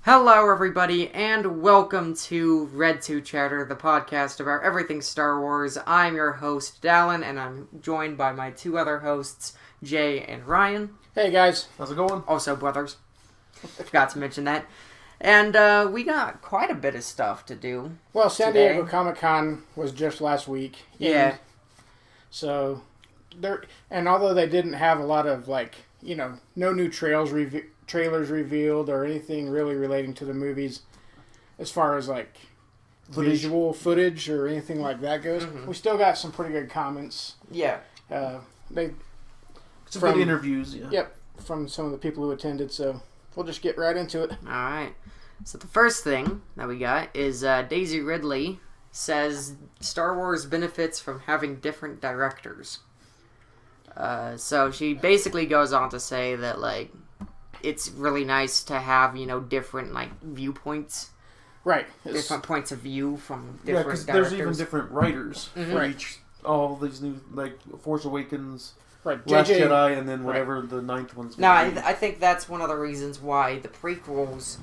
Hello, everybody, and welcome to Red 2 Chatter, the podcast about everything Star Wars. I'm your host, Dallin, and I'm joined by my two other hosts, Jay and Ryan. Hey, guys. How's it going? Also brothers. Forgot to mention that. And we got quite a bit of stuff to do. Well, San today. Diego Comic-Con was just last week. Yeah. So, and although they didn't have a lot of, no new trailers revealed or anything really relating to the movies as far as, visual footage or anything like that goes, we still got some pretty good comments. Yeah. Some good interviews, yeah. Yep, from some of the people who attended, so we'll just get right into it. Alright. So the first thing that we got is Daisy Ridley says Star Wars benefits from having different directors. So she basically goes on to say that, it's really nice to have, different, viewpoints. Right. Different points of view from different directors. There's even different writers for each, all these new, Force Awakens, right. Last Jedi, and then whatever the ninth one's going to be. I think that's one of the reasons why the prequels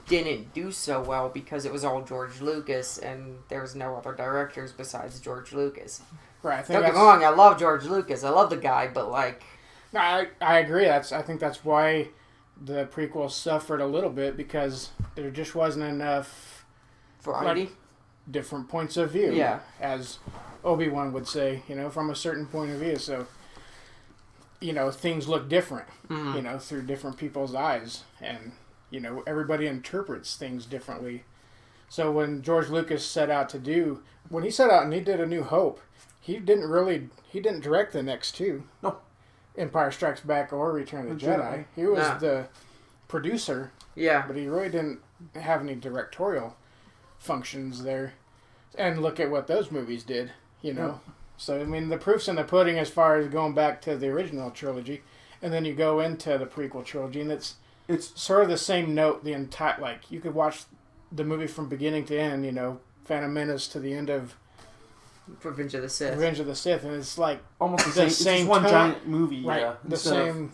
didn't do so well, because it was all George Lucas, and there was no other directors besides George Lucas. Right. Don't get me wrong, I love George Lucas. I love the guy, but, No, I agree. I think that's why the prequels suffered a little bit, because there just wasn't enough variety, different points of view. Yeah, as Obi-Wan would say, from a certain point of view. So, things look different, through different people's eyes, and everybody interprets things differently. So when George Lucas when he set out and he did A New Hope, he didn't direct the next two. No. Empire Strikes Back or Return of the Jedi. He was the producer. Yeah. But he really didn't have any directorial functions there. And look at what those movies did, Yeah. So, the proof's in the pudding as far as going back to the original trilogy. And then you go into the prequel trilogy, and it's sort of the same note the entire... you could watch the movie from beginning to end, Phantom Menace to the end of Revenge of the Sith. And it's almost the same. It's one giant movie, right? Yeah. The same.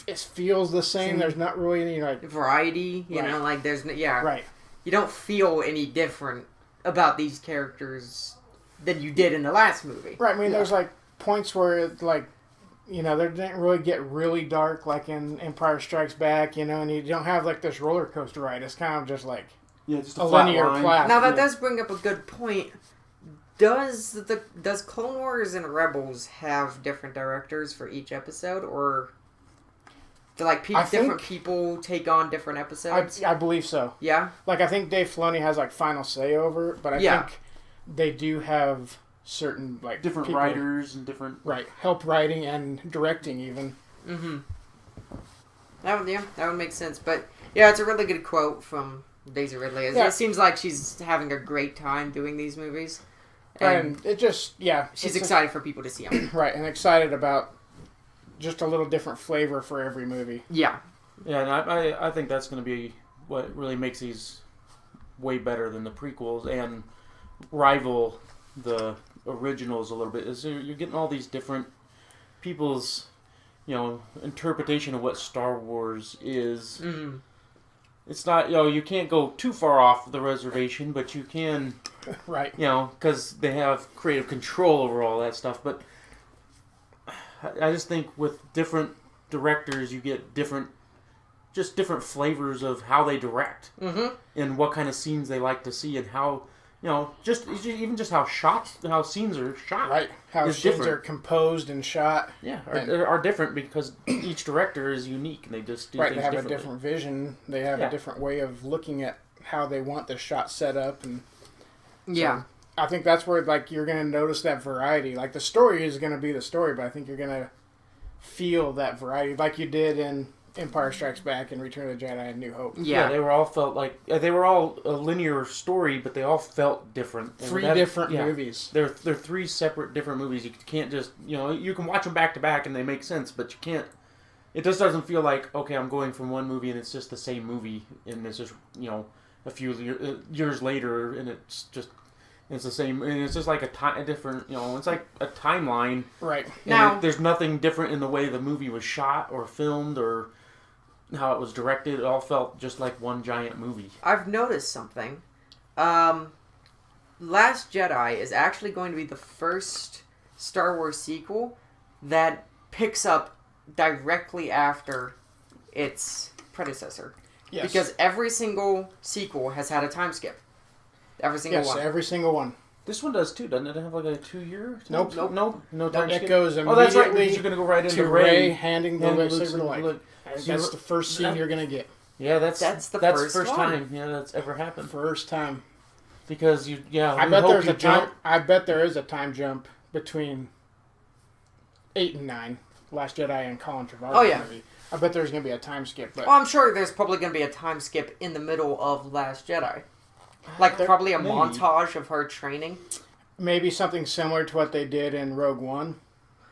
It feels the same. There's not really any variety. You know, there's right. You don't feel any different about these characters than you did in the last movie. Right. There's points where it they didn't really get really dark, like in Empire Strikes Back, and you don't have this roller coaster ride. It's kind of just just a linear path. Now that does bring up a good point. Does Clone Wars and Rebels have different directors for each episode, or do different people take on different episodes? I believe so. Yeah. I think Dave Filoni has final say over it, but I think they do have certain different people, writers and different help writing and directing even. Mm-hmm. That would make sense. But yeah, it's a really good quote from Daisy Ridley. It seems like she's having a great time doing these movies. And it just, she's excited for people to see them. Right, and excited about just a little different flavor for every movie. Yeah. Yeah, and I think that's going to be what really makes these way better than the prequels and rival the originals a little bit. Is you're getting all these different people's, interpretation of what Star Wars is. Mm-hmm. It's not, you can't go too far off the reservation, but you can... Right. Because they have creative control over all that stuff. But I just think with different directors, you get different flavors of how they direct. Mm-hmm. And what kind of scenes they like to see, and how, just how scenes are shot. Right. How scenes are composed and shot. Yeah, are different because each director is unique, and they just do things they have differently. a different vision. They have a different way of looking at how they want the shot set up, and yeah. I think that's where you're going to notice that variety. The story is going to be the story, but I think you're going to feel that variety like you did in Empire Strikes Back and Return of the Jedi and New Hope. Yeah, they were all they were all a linear story, but they all felt different. Three different movies. They're three separate different movies. You can't just you can watch them back to back and they make sense, but you can't. It just doesn't feel like, okay, I'm going from one movie and it's just the same movie, and it's just a few years later, and it's the same, and it's just like a different, it's like a timeline. Right. Now, there's nothing different in the way the movie was shot or filmed or how it was directed, it all felt just like one giant movie. I've noticed something. Last Jedi is actually going to be the first Star Wars sequel that picks up directly after its predecessor. Yes. Because every single sequel has had a time skip. Every single one. Every single one. This one does too, doesn't it? Have like a 2-year? Nope. No time skip. It goes Oh, that's right. immediately You're going to go right into to Rey handing the lightsaber to Luke. That's the first scene you're going to get. Yeah, that's the first first time. Yeah, that's ever happened. First time. Because I bet there's a time. I bet there is a time jump between 8 and 9, Last Jedi and Colin Trevorrow's Oh, yeah. movie. I bet there's going to be a time skip. But Well, I'm sure there's probably going to be a time skip in the middle of Last Jedi. Like, probably a montage of her training. maybe something similar to what they did in Rogue One,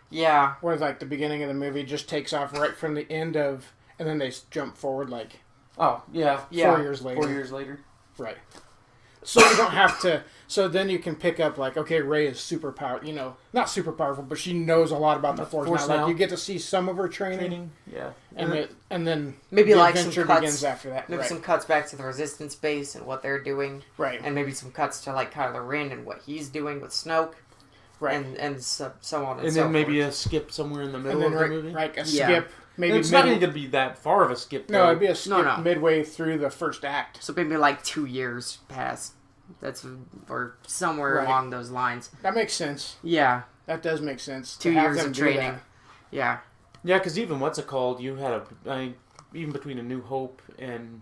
Yeah. where like the beginning of the movie just takes off right from the end of, and then they jump forward like Oh, yeah. 4 years later. 4 years later. Right. So you don't have to. So then you can pick up like, okay, Rey is super powerful. You know, not super powerful, but she knows a lot about the Force now. Like you get to see some of her training. Yeah. And then Maybe the like some adventure cuts, begins after that. maybe Right. some cuts back to the Resistance base and what they're doing, Right. and maybe some cuts to like Kylo Ren and what he's doing with Snoke, Right. and so on and And so then maybe forth. a skip somewhere in the And middle then of the movie. like a Yeah. skip. Maybe It's not mid- even going to be that far of a skip. No, though. it'd be a skip No. midway through the first act. So maybe like 2 years pass. That's or somewhere Right. along those lines. That makes sense. Yeah, That does make sense. 2 to have years them of do training. that. Yeah, Yeah, because even what's it called? You had even between A New Hope and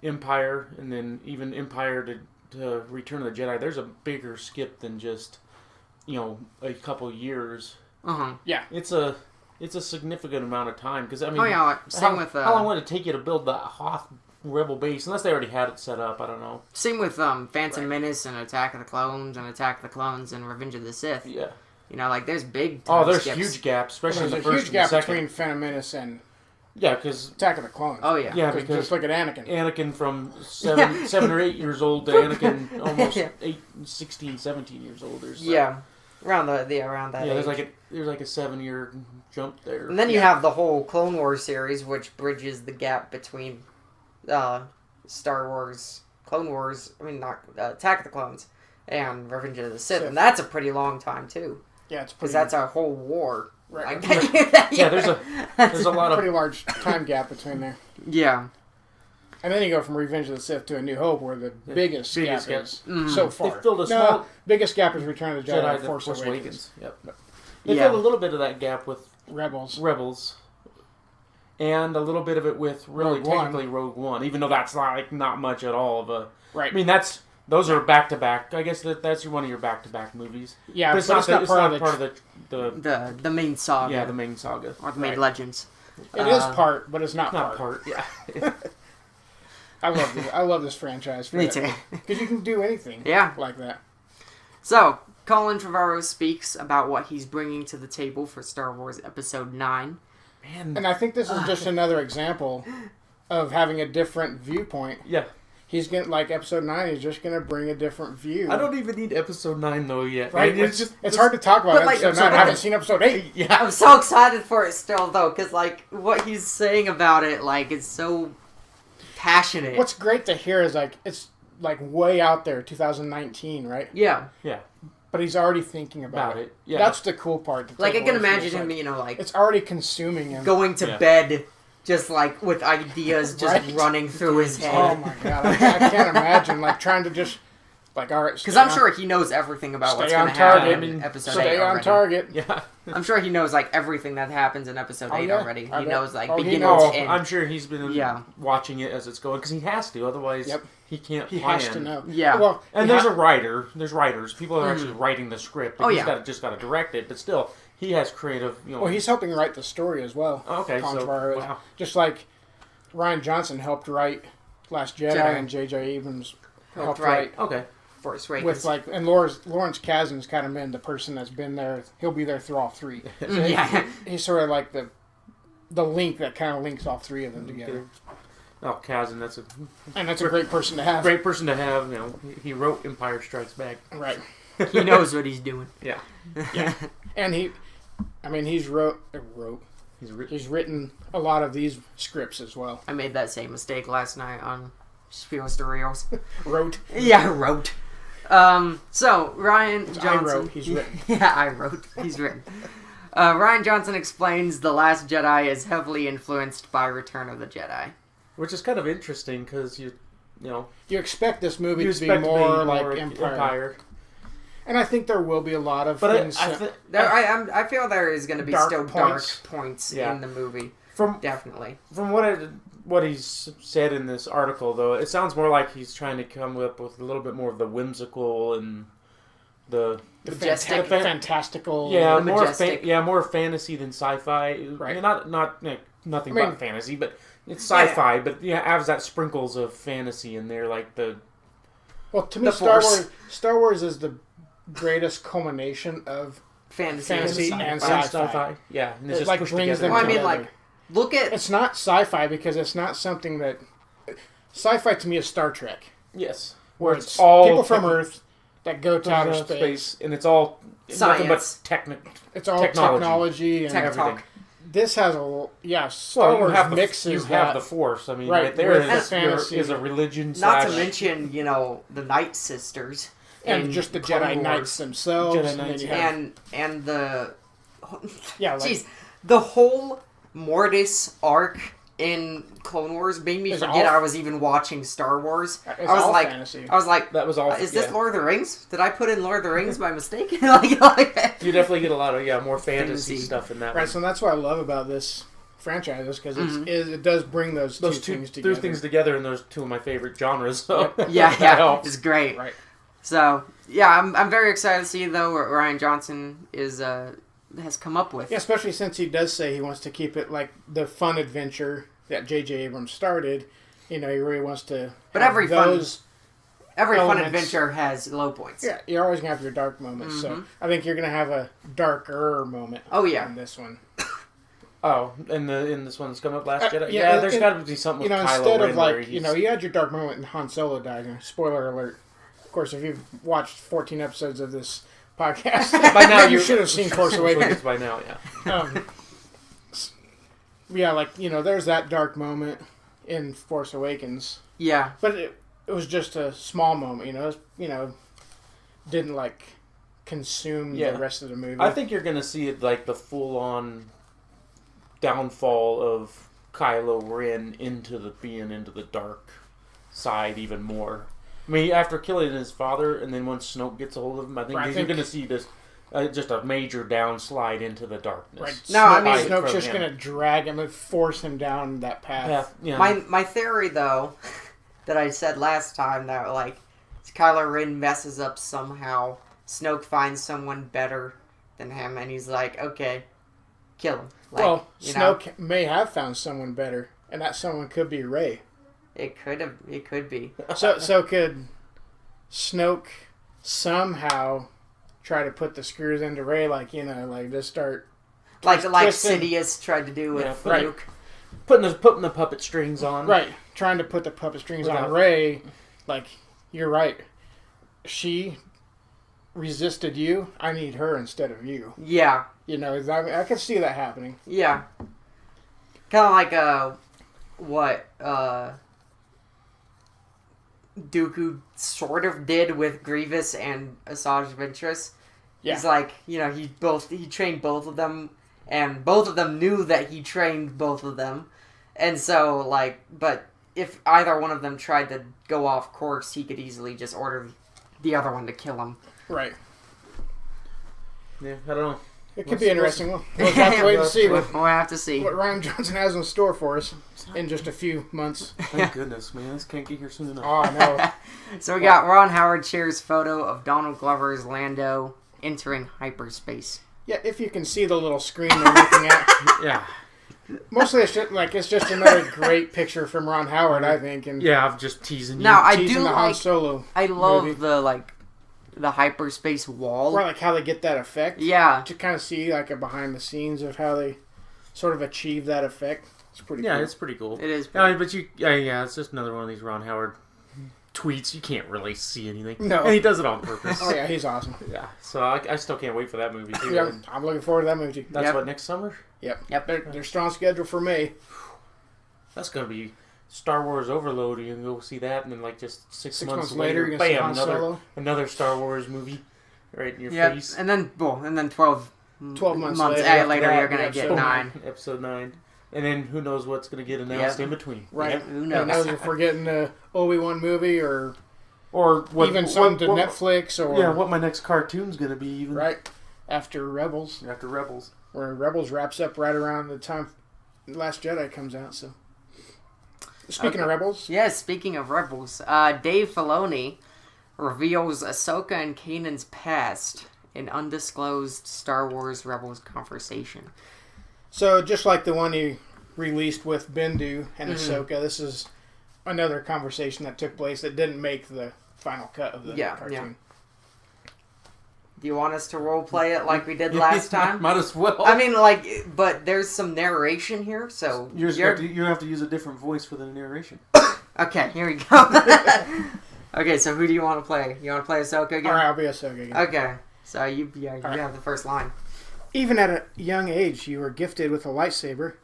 Empire, and then even Empire to Return of the Jedi. There's a bigger skip than just a couple years. It's a significant amount of time because I mean, Oh yeah, same with how long would it take you to build the Hoth Rebel base unless they already had it set up? I don't know. same with Phantom Menace and Attack of the Clones and Attack of the Clones and Revenge of the Sith. Yeah. You know, like there's big time There's skips. huge gaps, especially There's in a the huge first and gap the second. between Phantom Menace and Yeah, because Attack of the Clones. Oh yeah. yeah, 'Cause because just look at Anakin. Anakin from 7 or 8 years old to Anakin almost Yeah. 16, 17 years old. There's Yeah. Around that yeah, age. there's like a 7-year jump there. And then you have the whole Clone Wars series, which bridges the gap between Star Wars, Clone Wars, not Attack of the Clones, and Revenge of the Sith. And that's a pretty long time, too. Yeah, it's Because pretty, that's a whole war. Right. Yeah, there's a lot of pretty large time gap between there. Yeah. And then you go from Revenge of the Sith to A New Hope, where the biggest gap gap. is so far. They filled a small biggest gap is Return of the Jedi, Jedi, and the Force Awakens. Yep. They Yeah. filled a little bit of that gap with Rebels. Rebels, and a little bit of it with really Rogue One. technically Rogue One, even though that's not much at all of a. Right. I mean, those are back to back. I guess that's one of your back to back movies. Yeah, but it's not part of the The main saga. the main saga. Or the main Right. legends. It is part, but it's not Not part. part. Yeah. I love this franchise. Me too. Because you can do anything Yeah. like that. So, Colin Trevorrow speaks about what he's bringing to the table for Star Wars Episode 9. Man. And I think this is just another example of having a different viewpoint. Yeah. He's going like Episode 9 is just going to bring a different view. I don't even need Episode 9 though yet. Right? It's hard to talk about But, like, Episode 9. I haven't seen Episode 8. Yeah. I'm so excited for it still, though, because, what he's saying about it, is so passionate. What's great to hear is, it's, way out there, 2019, right? Yeah. Yeah. But he's already thinking about it. Yeah. That's the cool part. I can imagine him, It's already consuming him. going to bed, just, with ideas just Right. running through his head. Oh, my God. I can't imagine, trying to just, all right. Because I'm sure he knows everything about what's Stay going on to happen target. in Episode 8 Stay on already. target. Yeah. I'm sure he knows, everything that happens in Episode 8 yeah. already. I He bet. knows, He beginning knows. to Oh, end. I'm sure he's been Yeah. watching it as it's going because he has to. Otherwise, Yep. he can't He plan. has to know. Yeah. Well, And there's a writer. There's writers. People are actually writing the script. Oh, He's yeah. just got to direct it. But still, he has creative. Well, he's helping write the story as well. Okay, so Controversial. wow. Just like Ryan Johnson helped write Last Jedi, Jedi. and J.J. Abrams Helped helped write write Okay. Force Awakens. with and Lawrence Kasdan's kind of been the person that's been there. He'll be there through all three. So Yeah. he's sort of like the link that kind of links all three of them together. Oh, Kazan, that's a And that's a great person to have. great person to have. He wrote Empire Strikes Back. Right. He knows what he's doing. Yeah. And he's He's written a lot of these scripts as well. I made that same mistake last night on Spiels to Reels. Wrote. Yeah, wrote. So, Ryan Johnson... I wrote, he's written. Yeah, I wrote, he's written. Ryan Johnson explains The Last Jedi is heavily influenced by Return of the Jedi. Which is kind of interesting, because you expect this movie to be more like Empire. And I think there will be a lot of things. I feel there is going to be dark points yeah. in the movie. Definitely. From what he's said in this article, though, it sounds more like he's trying to come up with a little bit more of the whimsical and the majestic, fantastical. Yeah, majestic. more fantasy than sci-fi. Right. Nothing but fantasy, but it's sci-fi. But has that sprinkles of fantasy in there, like the. Well, to me, Star Wars is the greatest culmination of fantasy and sci-fi. Yeah, and it's just like pushed brings together. them Well, I mean, like, look at... It's not sci-fi because it's not something that... Sci-fi to me is Star Trek. Yes. Where it's all people from Earth that go to outer space. And it's all science. Nothing but it's all technology and everything. This has Star Wars mixes you have the Force. I mean, right there is a religion. Not to mention, the Night Sisters. And just the Jedi Knights themselves. And the... Jeez. The whole Mortis arc in Clone Wars made me forget I was even watching Star Wars. Fantasy. I was like, that was all. Is this Lord of the Rings? Did I put in Lord of the Rings by mistake? You definitely get a lot of more fantasy stuff in that. Right, so that's what I love about this franchise, because it does bring those two things together. Those things together, and those two of my favorite genres. So yeah, it's great. Right. So I'm very excited to see though what Ryan Johnson has come up with. Yeah, especially since he does say he wants to keep it like the fun adventure that J.J. Abrams started. He really wants to. But every fun elements. adventure has low points. Yeah, you're always gonna have your dark moments. So I think you're gonna have a darker moment. Oh yeah, in this one. Oh, in this one that's coming up, Last Jedi. Yeah, there's got to be something with Kylo instead Ren of like you had your dark moment in Han Solo dying. Spoiler alert. Of course, if you've watched 14 episodes of this podcast, by now you should have seen Force Awakens by now. Yeah. There's that dark moment in Force Awakens. Yeah, but it was just a small moment. Didn't consume the rest of the movie. I think you're gonna see it like the full on downfall of Kylo Ren into the dark side even more. I mean, after killing his father, and then once Snoke gets a hold of him, I think you're going to see this just a major downslide into the darkness. Right. Snoke's just going to drag him and force him down that path. Yeah. My theory, though, that I said last time, that Kylo Ren messes up somehow, Snoke finds someone better than him, and he's like, okay, kill him. Snoke may have found someone better, and that someone could be Rey. It could be. So could Snoke somehow try to put the screws into Rey, just start like Sidious tried to do with Luke, putting the puppet strings on. Right, trying to put the puppet strings on Rey. You're right. She resisted you. I need her instead of you. Yeah. I could see that happening. Yeah. Kind of what Dooku sort of did with Grievous and Asajj Ventress. Yeah. He's he trained both of them, and both of them knew that he trained both of them. And so, but if either one of them tried to go off course, he could easily just order the other one to kill him. Right. Yeah, I don't know. It could be interesting. We'll have to wait and see. We'll have to see what Ryan Johnson has in store for us in just a few months. Thank goodness, man. This can't get here soon enough. Oh, no. So we got Ron Howard shares photo of Donald Glover's Lando entering hyperspace. Yeah, if you can see the little screen they're looking at. Yeah. Mostly it's just another great picture from Ron Howard, I think. And I'm just teasing you. Now, I teasing do the Han Solo I love movie. the hyperspace wall. Or how they get that effect. Yeah. To kind of see a behind the scenes of how they sort of achieve that effect. It's pretty cool. Yeah, it's pretty cool. It is. But it's just another one of these Ron Howard tweets, you can't really see anything. No. And he does it on purpose. Oh yeah, he's awesome. Yeah. So I still can't wait for that movie too. Yeah, I'm looking forward to that movie. That's Yep. what, next summer? Yep. They're strong schedule for May. That's gonna be Star Wars Overload. You can go see that, and then like just six months later, later, you're gonna see bam, Han Solo. another Star Wars movie right in your Yep. face. And then 12 months later, later, later after you're that, gonna get episode 9. Episode 9. And then who knows what's gonna get announced in between. Right. Yep. Who Who knows? knows if we're getting a Obi-Wan movie or Or what, even something to Netflix or what my next cartoon's gonna be even. right after Rebels, After Rebels. where Rebels wraps up right around the time Last Jedi comes out. So speaking of Rebels, Yeah, speaking of Rebels, Dave Filoni reveals Ahsoka and Kanan's past in undisclosed Star Wars Rebels conversation. so just like the one he released with Bendu and Mhm. Ahsoka, this is another conversation that took place that didn't make the final cut of the cartoon. Do you want us to role play it like we did last time? Might as well. I mean, like, but there's some narration here, so you have to use a different voice for the narration. Okay, here we go. Okay, so who do you want to play? You want to play Ahsoka again? All right, I'll be Ahsoka again. Okay, so you right. have the first line. Even at a young age, you were gifted with a lightsaber,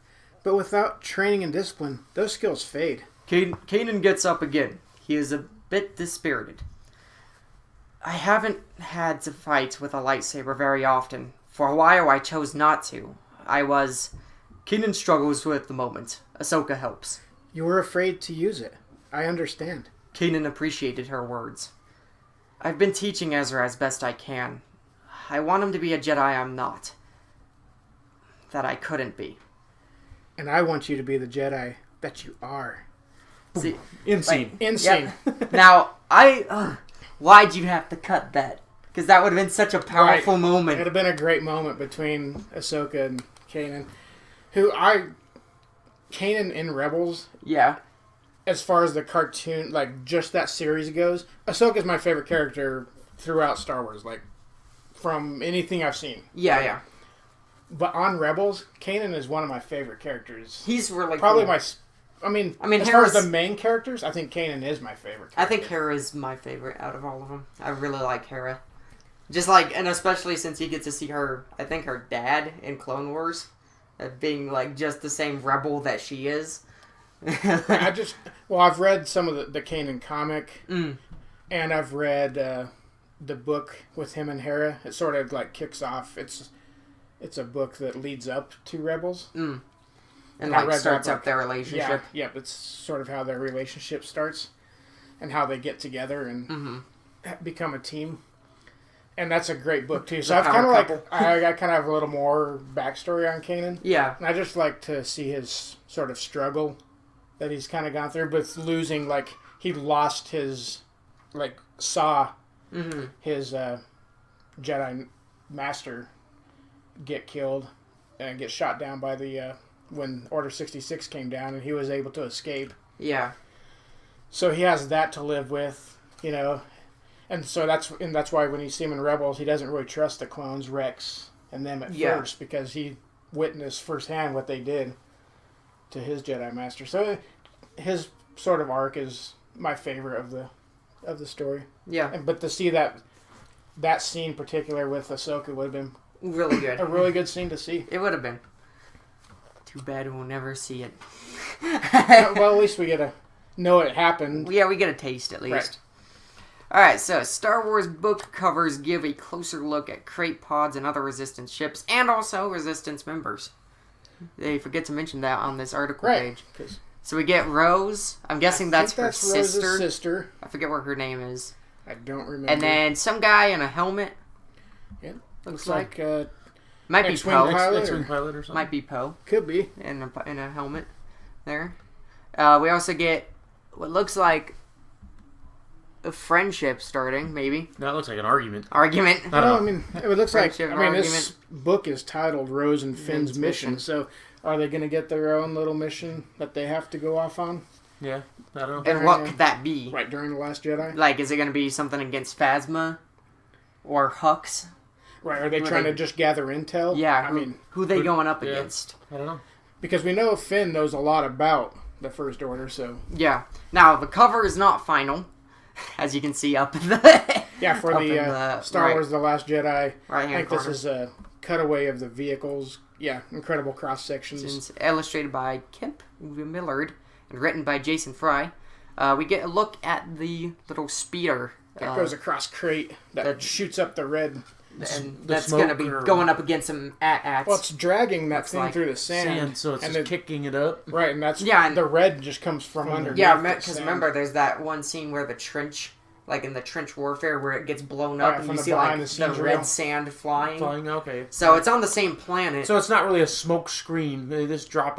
but without training and discipline, those skills fade. Kanan gets up again. He is a bit dispirited. I haven't had to fight with a lightsaber very often. For a while, I chose not to. Kanan struggles with the moment. Ahsoka helps. You were afraid to use it. I understand. Kanan appreciated her words. I've been teaching Ezra as best I can. I want him to be a Jedi I'm not. That I couldn't be. And I want you to be the Jedi that you are. See, Insane. Insane. Yep. Now, why'd you have to cut that? Because that would have been such a powerful It would moment. have been a great moment between Ahsoka and Kanan. Kanan in Rebels, Yeah. as far as the cartoon, like just that series goes, Ahsoka's my favorite character throughout Star Wars, like from anything I've seen. Yeah. But on Rebels, Kanan is one of my favorite characters. He's really Probably cool. I mean, as far Hera's, as the main characters, I think Kanan is my favorite character. I think Hera's my favorite out of all of them. I really like Hera. Just like, and especially since you get to see her, I think her dad in Clone Wars, being like just the same rebel that she is. I've read some of the Kanan comic, Mm. and I've read the book with him and Hera. It sort of like kicks off. It's a book that leads up to Rebels. Mm. And I like read starts that up book. their relationship. Yeah, it's sort of how their relationship starts, and how they get together and Mm-hmm. become a team. And that's a great book too. So The I've kind of power like couple. I kind of have a little more backstory on Kanan. Yeah. And I just like to see his sort of struggle that he's kind of gone through with losing, like, he lost his, like, saw Mm-hmm. his Jedi master get killed and get shot down by the, when Order 66 came down and he was able to escape. Yeah. So he has that to live with, you know. And so that's why when you see him in Rebels, he doesn't really trust the clones, Rex, and them at first, because he witnessed firsthand what they did to his Jedi Master. So his sort of arc is my favorite of the story. Yeah. But to see that scene particular with Ahsoka would have been Really good. a really good scene to see. It would have been. Too bad we'll never see it. Well, at least we get to know it happened. Yeah, we get a taste at least. Right. Alright, so Star Wars book covers give a closer look at crate pods and other Resistance ships, and also Resistance members. They forget to mention that on this article Right. page. So we get Rose. I'm guessing that's her Rose's sister. sister. I forget what her name is. I don't remember. And then some guy in a helmet. Yeah. Looks Looks like. like Might be X-Wing Poe. pilot. X-Wing pilot or something. Might be Poe could be. in a helmet there. We also get what looks like a friendship starting, maybe. That looks like an argument. Argument. I don't know. I mean, it looks like. Friendship This book is titled Rose and Finn's Mission. So, are they going to get their own little mission that they have to go off on? Yeah, I don't know. And what could that be? Right during the Last Jedi. Like, is it going to be something against Phasma? Or Hux? Right? Are they Who are trying they- to just gather intel? Yeah, I mean, who they going up yeah. against? I don't know. because we know Finn knows a lot about the First Order. So Yeah. Now, the cover is not final. as you can see up in the Yeah, for up the, in the Star right, Wars The Last Jedi. I right-hand think corner. this is a cutaway of the vehicles. Yeah, incredible cross sections. It's illustrated by Kip Millard and written by Jason Fry. We get a look at the little speeder That goes across crate that shoots up the red. and the that's going to be smoke or- going up against some AT-ATs. Well, it's dragging that Looks thing like through the sand. So it's and just kicking it up. Right, and that's Yeah, and- the red just comes from underneath. Yeah, the because sand. remember, there's that one scene where the trench, like in the trench warfare, where it gets blown Oh, up yeah, and from you the see like behind the scenes the red reel. sand flying. Okay. So it's on the same planet. So it's not really a smoke screen. They just drop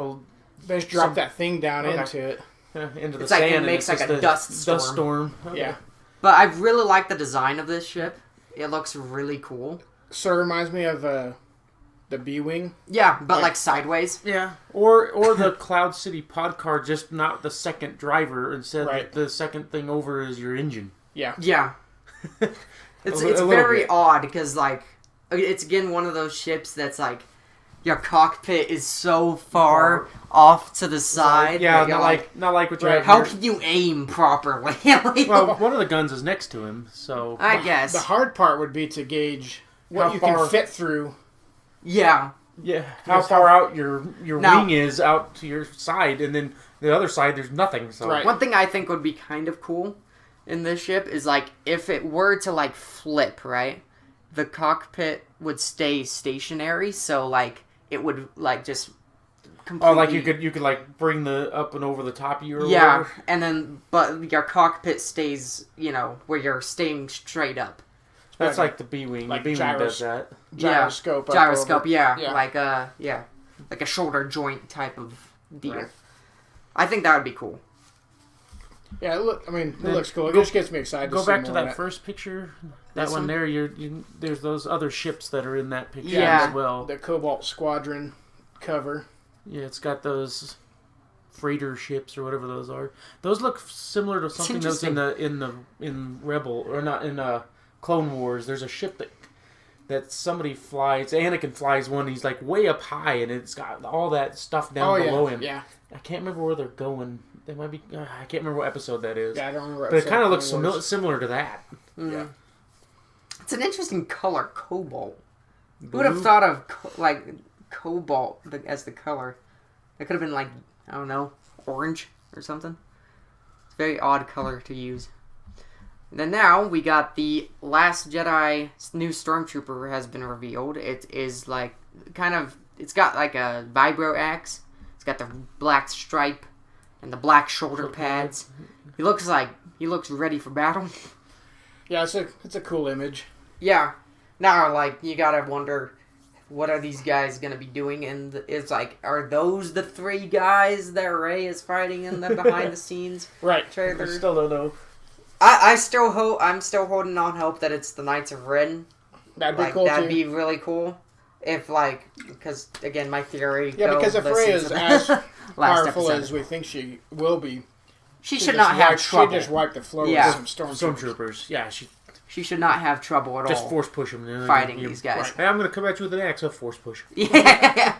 They just drop some- that thing down Okay. into it. into the It's like it sand. and makes it's like just a dust storm. Dust storm. Okay. Yeah. But I really like the design of this ship. It looks really cool. Sort of reminds me of the B-Wing. Yeah, but Like- like sideways. Yeah, or the Cloud City pod car, just not the second driver. Instead, Right. the second thing over is your engine. Yeah. Yeah. It's A it's little very bit. odd because like it's again one of those ships that's like your cockpit is so far off to the side. Yeah, that you're not like what you Right. have how here. can you aim properly? Like, Well, one of the guns is next to him, so I guess. The hard part would be to gauge what How you far- can fit through. Yeah. yeah, how Yes, far out your Now- wing is out to your side, and then the other side there's nothing. So Right. One thing I think would be kind of cool in this ship is like if it were to like flip, right? The cockpit would stay stationary, so like it would like just completely. Oh, like you could like bring the up and over the top of you or Yeah, whatever? and then but your cockpit stays, where you're staying straight up. That's like the B-Wing. Like the B-Wing gyros- does that. Gyroscope. up Gyroscope, over. yeah. Yeah. Like like a shoulder joint type of deal. Right. I think that would be cool. Yeah, it Then looks cool. It go- just gets me excited to Go see back to more of that first picture. That This one one? there. There's those other ships that are in that picture Yeah. as well. The Cobalt Squadron cover. Yeah, it's got those freighter ships or whatever those are. Those look similar to something that was in Rebel or not in Clone Wars. There's a ship that somebody flies. Anakin flies one. He's like way up high, and it's got all that stuff down below him. Yeah. I can't remember where they're going. They might be. I can't remember what episode that is. Yeah, I don't remember. But it kind of looks Clone Wars. similar to that. Yeah. It's an interesting color, cobalt. Who Blue? would have thought of cobalt as the color? It could have been like, I don't know, orange or something. It's a very odd color to use. And then now we got the Last Jedi new Stormtrooper has been revealed. It is like it's got like a vibro axe. It's got the black stripe and the black shoulder pads. He looks ready for battle. Yeah, it's a cool image. Yeah. Now, like, you gotta wonder, what are these guys gonna be doing? And it's like, are those the three guys that Rey is fighting in the behind the scenes Right. I trailer? still don't know. I'm still holding on hope that it's the Knights of Ren. That'd be Like, cool that'd too. be really cool. If, because, again, my theory. Yeah, go because if Rey listen is to the as last powerful episode. as we think she will be, She should not have trouble. She just wiped the floor Yeah. with some Stormtroopers. Yeah, She should not have trouble at just all force push them. fighting these guys. Hey, I'm going to come at you with an axe. I'll force push. Yeah.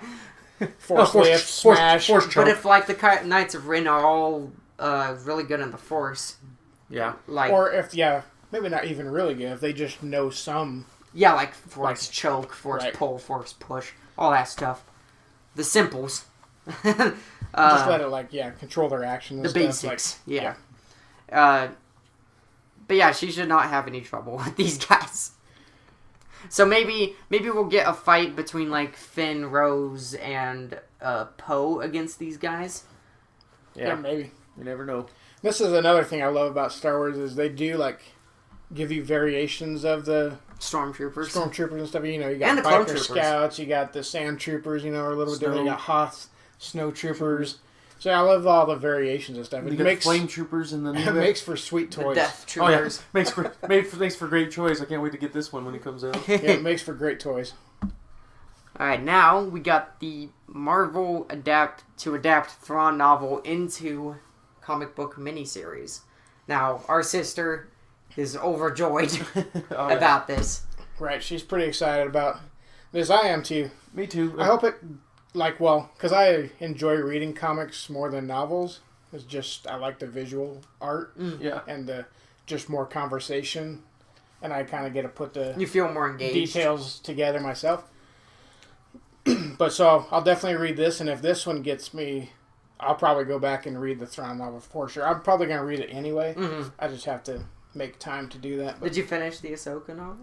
Force lift, smash. force But choke. if, like, the Knights of Ren are all really good in the Force, Yeah. like... Or if, maybe not even really good, if they just know some. Yeah, like force choke, force Right. pull, force push, all that stuff. The simples. Just let it, control their actions. The and stuff. basics. Yeah. But yeah, she should not have any trouble with these guys. So maybe we'll get a fight between like Finn, Rose, and Poe against these guys. Yeah, maybe. You never know. This is another thing I love about Star Wars is they do, give you variations of the Stormtroopers. stormtroopers and stuff. You got And the clone biker troopers. scouts, you got the sand troopers, are a little bit different. You Snow. got Hoth, snow troopers. So I love all the variations and stuff. You It got makes flame troopers in the it makes for sweet The toys. Death Oh yeah, Troopers. makes for great choice. I can't wait to get this one when it comes out. Yeah, it makes for great toys. Alright, now we got the Marvel adapt Thrawn novel into comic book miniseries. Now, our sister is overjoyed Oh, yeah. about this. Right, she's pretty excited about this. I am too. Me too. I hope it, because I enjoy reading comics more than novels. It's just, I like the visual art Yeah. and just more conversation, and I kind of get to put the You feel more engaged. details together myself. But so I'll definitely read this, and if this one gets me, I'll probably go back and read the Thrawn novel for sure. I'm probably going to read it anyway. Mm-hmm. I just have to make time to do that. But Did you finish the Ahsoka novel?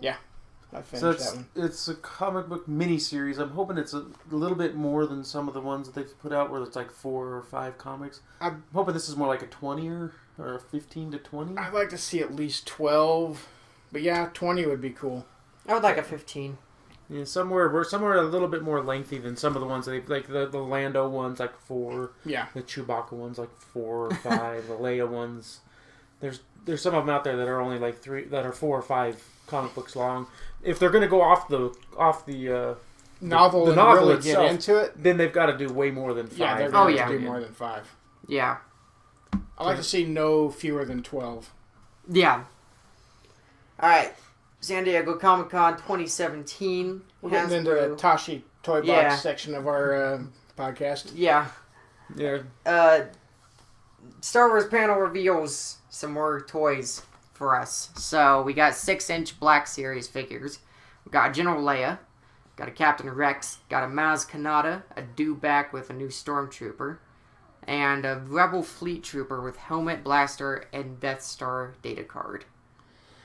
I finished So that one. it's a comic book miniseries. I'm hoping it's a little bit more than some of the ones that they've put out, where it's like 4 or 5 comics. I'm hoping this is more like a 20 or a 15 to 20. I'd like to see at least 12, but yeah, 20 would be cool. I would like a 15. Yeah, somewhere a little bit more lengthy than some of the ones that they, like the Lando ones, like 4. Yeah. The Chewbacca ones, like 4 or 5. The Leia ones. There's some of them out there that are only like 3, that are 4 or 5 comic books long. If they're going to go off the Novel the and novel really itself, get into it. then they've got to do way more than 5. Yeah, they're Oh, going yeah. to do more than 5. Yeah. I like to see no fewer than 12. Yeah. Alright. San Diego Comic-Con 2017. We're getting into the Tashi Toy Box section of our podcast. Yeah. Yeah. Star Wars panel reveals some more toys for us. So we got 6-inch Black Series figures. We got a General Leia, got a Captain Rex, got a Maz Kanata, a Dewback with a new Stormtrooper, and a Rebel Fleet Trooper with helmet, blaster, and Death Star data card.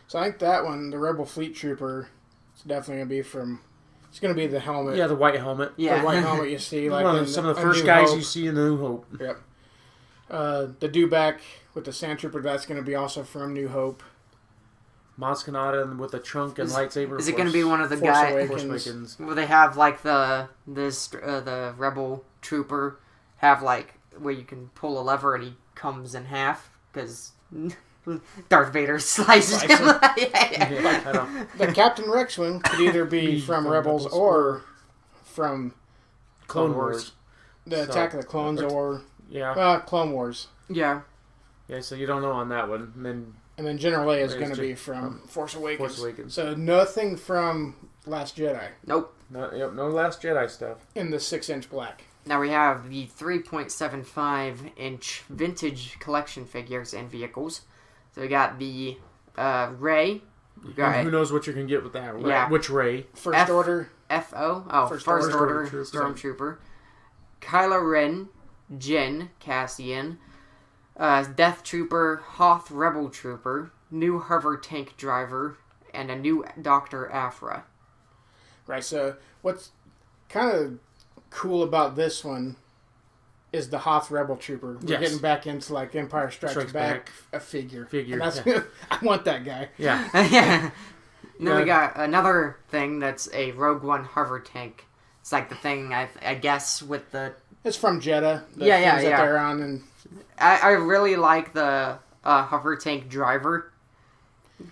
So I think that one, the Rebel Fleet Trooper, it's definitely going to be from... It's going to be the helmet. Yeah, the white helmet. Yeah. The white helmet you see. Like One of some of the first guys you see in the New Hope. Yep. The Dewback with the Sand Trooper, that's going to be also from New Hope. Maz Kanata with a trunk and lightsaber. Is it going to be one of the Force guys Awakens. where they have like the Rebel Trooper have like where you can pull a lever and he comes in half because Darth Vader slices him? Yeah, I don't. The Captain Rex one could either be from Rebels or from Clone Wars. The Attack of the Clones or Yeah. Clone Wars. Yeah. Yeah, so you don't know on that one. And then General Leia is Leia's going to be just from Force Awakens. Force Awakens. So nothing from Last Jedi Nope. No Last Jedi stuff. in the 6-inch black. Now we have the 3.75-inch vintage collection figures and vehicles. So we got the Rey. Who knows what you can get with that? Yeah. Which Rey? First Order. FO. Oh, First First Order Order Stormtrooper. Stormtrooper. Kylo Ren. Jyn. Cassian. Death Trooper. Hoth Rebel Trooper. New hover tank driver. And a new Dr. Aphra. Right, so what's kind of cool about this one is the Hoth Rebel Trooper. We're Yes. getting back into like Empire Strikes Back a figure. And that's I want that guy. Yeah. Yeah. And then we got another thing that's a Rogue One hover tank. It's like the thing, I guess, with the... It's from Jeddah. The Yeah. things that they're on. And I really like the hover tank driver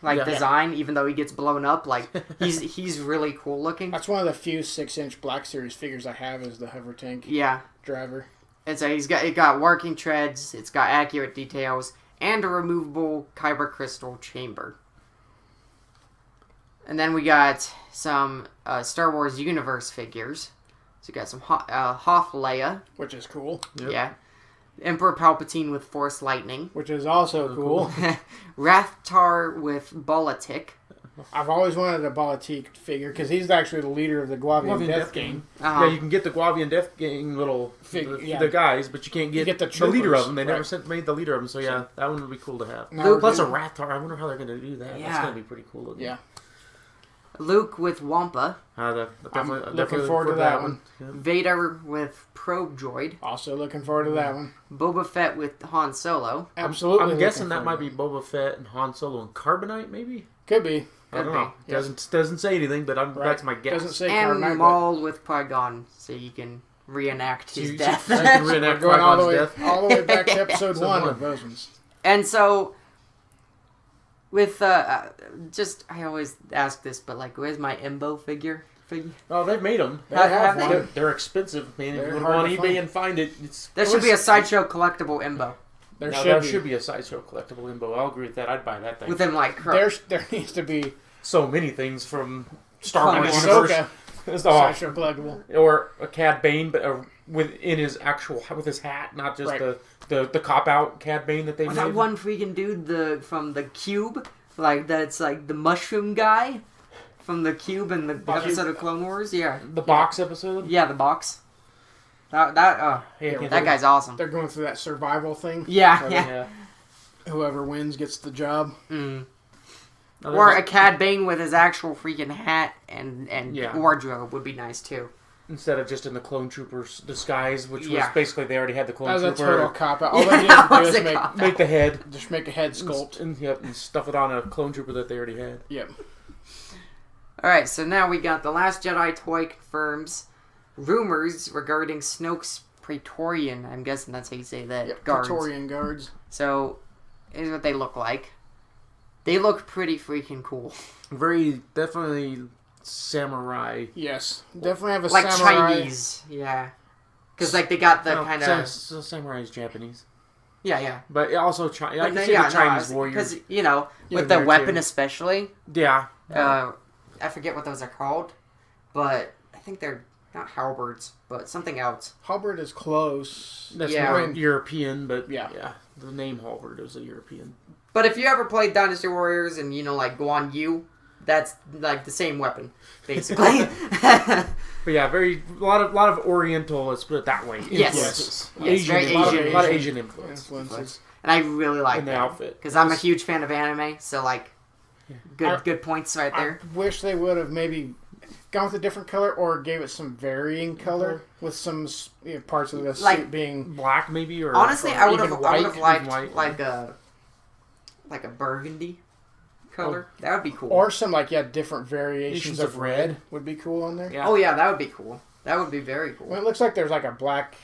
design, even though he gets blown up. Like, he's really cool looking. that's one of the few 6-inch Black Series figures I have is the hover tank Yeah. driver. And so it got working treads, it's got accurate details, and a removable Kyber crystal chamber. And then we got some Star Wars Universe figures. So we got some Hoth Leia. Which is cool. Yep. Yeah. Emperor Palpatine with Force Lightning. Which is also cool. Rathtar with Bolatik. I've always wanted a Balatik figure because he's actually the leader of the Guavian Death Gang. Uh-huh. Yeah, you can get the Guavian Death Gang the guys, but you can't get, the the leader of them. They troopers, never made the leader of them, so yeah, that one would be cool to have. No, Plus a Rathtar. I wonder how they're going to do that. That's Yeah. going to be pretty cool looking. Yeah. Luke with Wampa. Definitely looking forward to that one. Yeah. Vader with Probe Droid. Also looking forward to that one. Boba Fett with Han Solo. Absolutely. I'm guessing that looking might be forward Boba Fett and Han Solo and Carbonite, maybe? to it. Could be. I don't Could know. be. Doesn't say anything, but that's my guess. Doesn't say And Carbonite. Maul with Qui-Gon, so you can reenact his death. I can reenact Going all the Qui-Gon's way, death. all the way back to episode So 1 one. of those ones. And so, with, I always ask this, but like, where's my Embo figure? Oh, they've made them. They have they? one. They're expensive, man. They're If you hard go on to eBay find. and find it, it's... There should be a Sideshow collectible Embo. There should be a Sideshow collectible Imbo. I'll agree with that. I'd buy that thing. With him, like, There needs to be So many things from Star Clone Wars Wars. universe. Ahsoka Oh, Sideshow collectible. or a Cad Bane, but within his actual with his hat, not just Right. the cop out Cad Bane that they made. That one freaking dude from the Cube, like that's like the mushroom guy from the Cube in the episode of Clone Wars. Yeah, The box episode. yeah, the box. That Yeah, that guy's awesome. They're going through that survival thing. Yeah, Where yeah. Whoever wins gets the job. Mm. Oh, Or there's- a Cad Bane with his actual freaking hat and Yeah. wardrobe would be nice too. instead of just in the clone trooper's disguise, which was Yeah. basically they already had the clone That was a trooper. total cop out. All Yeah, they that did was was a cop-out. Make the head just make a head sculpt. and stuff it on a clone trooper that they already had. Yep. Alright, so now we got The Last Jedi toy confirms rumors regarding Snoke's Praetorian, I'm guessing that's how you say that, Yep. guards. Praetorian guards. So, here's what they look like. They look pretty freaking cool. Very definitely samurai. Yes. Definitely have a Like samurai. Chinese, yeah. Because, like, they got the No, kind of... samurai is Japanese, Yeah. but also I But can no, see the Chinese warriors. Because, you know, Yeah, with the there weapon too. especially, Yeah, I forget what those are called, but I think they're not halberds, but something else. Halberd is close. that's Yeah. more European, but Yeah. the name halberd is a European. But if you ever played Dynasty Warriors and, you know, like, Guan Yu, that's, like, the same weapon, basically. But yeah, a lot of Oriental. Let's put it that way. Yes. Influences. Yes, very a lot Asian. of Asian influence Influences. And I really like in the that. outfit. Because I'm a huge fan of anime, so, like, I- good points right there. I wish they would have maybe gone with a different color or gave it some varying color with some parts of the Like- suit being Black maybe or Honestly, or I would even have white, liked, even white. like a burgundy color. That would be cool. or some different variations Variations of of red red. would be cool on there. Yeah. Oh, yeah, that would be cool. That would be very cool. Well, it looks like there's like a black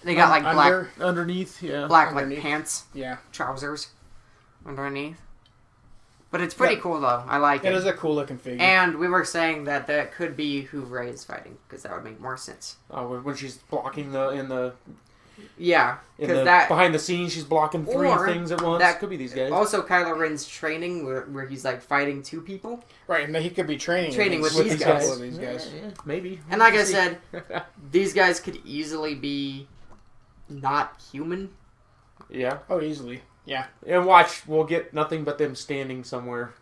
They got, like, under, Underneath, yeah. black like, underneath. pants, yeah. trousers underneath. But it's pretty Yeah. cool, though. I like it. It is a cool looking figure. And we were saying that could be who Rey is fighting, because that would make more sense. When she's blocking Yeah, because that... behind the scenes, she's blocking three Or things at once. that- Could be these guys. Also, Kylo Ren's training, where he's, like, fighting two people. right, and then he could be training Training against with these a couple guys. of these guys. Yeah, maybe. And like I We'll see. said, these guys could easily be not human. Yeah. Oh, easily. Yeah. And watch, we'll get nothing but them standing somewhere.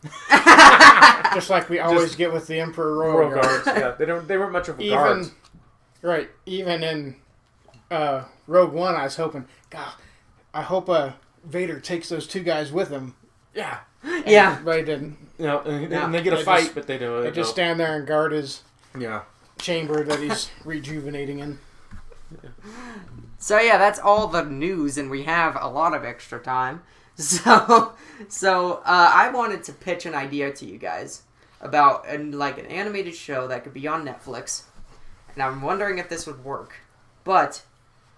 Just like we always get with the Emperor Royal Royal Guard. guards. Yeah, they weren't much of a guards. Even in Rogue One, I was hoping, God, I hope Vader takes those two guys with him. Yeah. Yeah. But he didn't. You know, and Yeah. they get a They fight, just- but they do They it. just stand there and guard his Yeah. chamber that he's rejuvenating in. So yeah, that's all the news, and we have a lot of extra time. So I wanted to pitch an idea to you guys about an animated show that could be on Netflix, and I'm wondering if this would work. But